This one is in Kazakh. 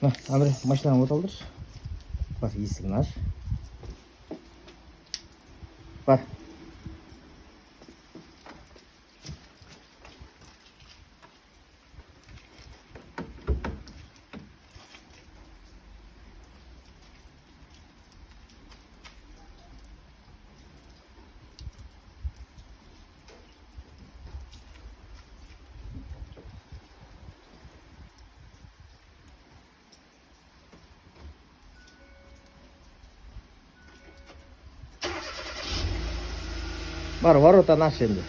Андре, машинаны от алдыршы. Бар, есігін аш. Бар. Бар, воротаны аш енді.